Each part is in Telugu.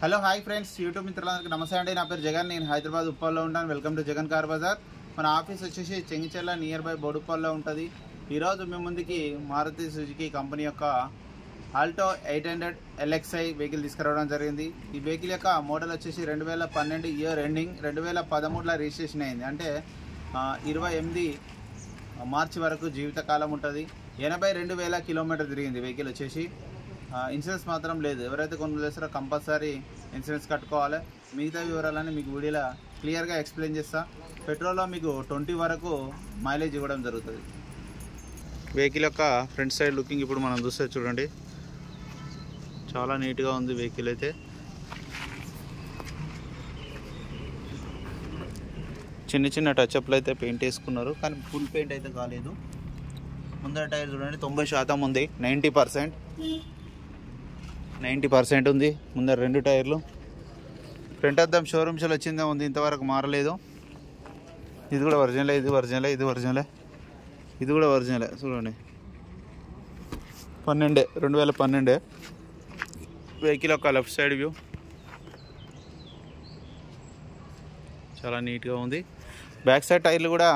హలో హాయ్ ఫ్రెండ్స్, యూట్యూబ్ మిత్రులందరికీ నమస్తే అండి. నా పేరు జగన్. నేను హైదరాబాద్ ఉప్పల్లో ఉంటాను. Welcome to Jagan car bazaar. మన ఆఫీస్ వచ్చేసి చెంగిచెర్ల నియర్ బై బోడుప్పల్లో ఉంటుంది. ఈరోజు మీ ముందుకి మారుతి సుజుకి కంపెనీ యొక్క ఆల్టో 800 LXi వెహికల్ తీసుకురావడం జరిగింది. ఈ వెహికల్ యొక్క మోడల్ వచ్చేసి 2012 ఇయర్ ఎండింగ్, 2013లో రిజిస్ట్రేషన్ అయింది. అంటే 28 మార్చి వరకు జీవితకాలం ఉంటుంది. 82,000 కిలోమీటర్ తిరిగింది వెహికల్ వచ్చేసి. ఇన్సూరెన్స్ మాత్రం లేదు. ఎవరైతే కొనుగోలు చేస్తారో కంపల్సరీ ఇన్సూరెన్స్ కట్టుకోవాలి. మిగతా వివరాలని మీకు వీడియోలో క్లియర్గా ఎక్స్ప్లెయిన్ చేస్తా. పెట్రోల్లో మీకు 20 వరకు మైలేజ్ ఇవ్వడం జరుగుతుంది. వెహికల్ యొక్క ఫ్రంట్ సైడ్ లుకింగ్ ఇప్పుడు మనం చూస్తే చూడండి, చాలా నీట్గా ఉంది వెహికల్ అయితే. చిన్న చిన్న టచ్అప్లు అయితే పెయింట్ వేసుకున్నారు, కానీ ఫుల్ పెయింట్ అయితే కాలేదు. ముందర టైర్ చూడండి 90% ఉంది, 90% ఉంది. ముందర 2 టైర్లు. ఫ్రంట్ అద్దం షోరూమ్స్లో వచ్చిందే ఉంది, ఇంతవరకు మారలేదు. ఇది కూడా ఒరిజినలే, ఇది ఒరిజినలే, ఇది ఒరిజినలే, ఇది కూడా ఒరిజినలే. చూడండి 2012 వెహికల్ యొక్క లెఫ్ట్ సైడ్ వ్యూ చాలా నీట్గా ఉంది. బ్యాక్ సైడ్ టైర్లు కూడా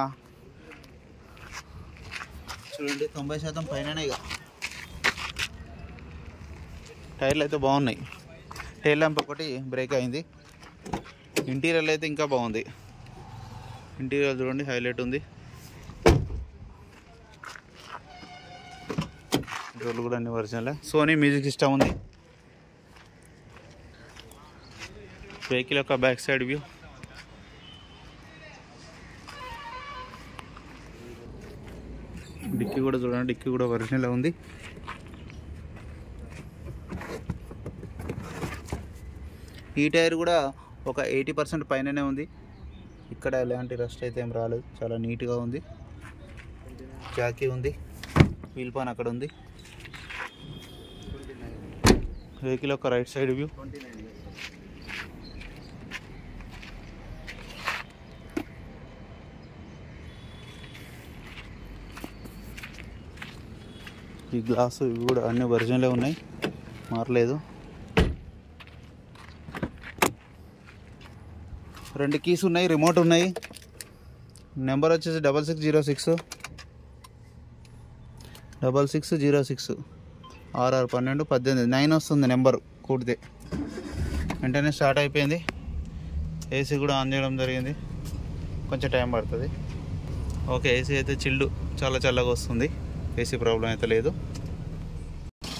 చూడండి 90% పైననే. ఇక టైర్లు అయితే బాగున్నాయి. టైర్ ల్యాంప్ ఒకటి బ్రేక్ అయింది. ఇంటీరియర్ అయితే ఇంకా బాగుంది. ఇంటీరియర్ చూడండి హైలైట్ ఉంది. డోర్లు కూడా అన్ని ఒరిజినల్. సోనీ మ్యూజిక్ సిస్టమ్ ఉంది. వెహికల్ యొక్క బ్యాక్ సైడ్ వ్యూ డిక్కీ కూడా చూడండి, డిక్కీ కూడా ఒరిజినల్ ఉంది. ఈ టైర్ కూడా ఒక 80% పైననే ఉంది. ఇక్కడ ఎలాంటి రస్ట్ అయితే ఏం రాలేదు, చాలా నీట్గా ఉంది. జాకీ ఉంది, వీల్ పాన్ అక్కడ ఉంది. వెహికల్ యొక్క రైట్ సైడ్ వ్యూ ఈ గ్లాసు ఇవి కూడా అన్ని ఒరిజినలే ఉన్నాయి, మారలేదు. 2 కీస్ ఉన్నాయి, రిమోట్ ఉన్నాయి. నెంబర్ వచ్చేసి 6606 RR1218 9 వస్తుంది నెంబరు. కూడితే వెంటనే స్టార్ట్ అయిపోయింది. ఏసీ కూడా ఆన్ చేయడం జరిగింది, కొంచెం టైం పడుతుంది. ఓకే, ఏసీ అయితే చిల్డ్, చాలా చల్లగా వస్తుంది. ఏసీ ప్రాబ్లం అయితే లేదు.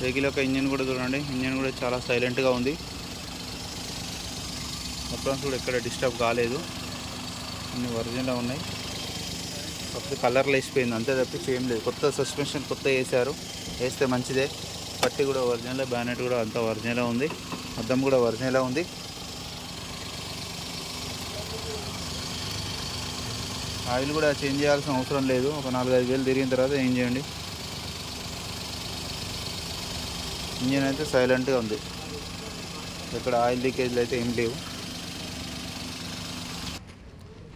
వెహికల్ యొక్క ఇంజన్ కూడా చూడండి, ఇంజన్ కూడా చాలా సైలెంట్గా ఉంది. మొత్తం కూడా ఎక్కడ డిస్టర్బ్ కాలేదు, అన్ని ఒరిజినల్గా ఉన్నాయి. కాకపోతే కలర్లో వేసిపోయింది అంతే తప్పించి ఏం లేదు. కొత్త సస్పెన్షన్ కొత్త వేసారు, వేస్తే మంచిదే. పట్టి కూడా ఒరిజినల్, బ్యానెట్ కూడా అంతా ఒరిజినల్గా ఉంది. అద్దం కూడా ఒరిజినల్గా ఉంది. ఆయిల్ కూడా చేంజ్ చేయాల్సిన అవసరం లేదు. ఒక 4-5 వేలు తిరిగిన తర్వాత ఏం చేయండి. ఇంజిన్ అయితే సైలెంట్గా ఉంది, ఇక్కడ ఆయిల్ లీకేజ్లు అయితే ఏం లేవు.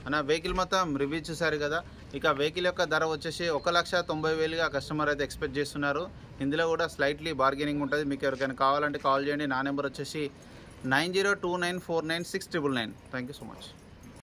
అన్న వెహికల్ మొత్తం రివ్యూ చూసారు కదా. ఇక వెహికల్ యొక్క ధర వచ్చేసి 1,90,000గా కస్టమర్ అయితే ఎక్స్పెక్ట్ చేస్తున్నారు. ఇందులో కూడా స్లైట్లీ బార్గెనింగ్ ఉంటుంది. మీకు ఎవరికైనా కావాలంటే కాల్ చేయండి. నా నెంబర్ వచ్చేసి 9029496999. Thank you so much.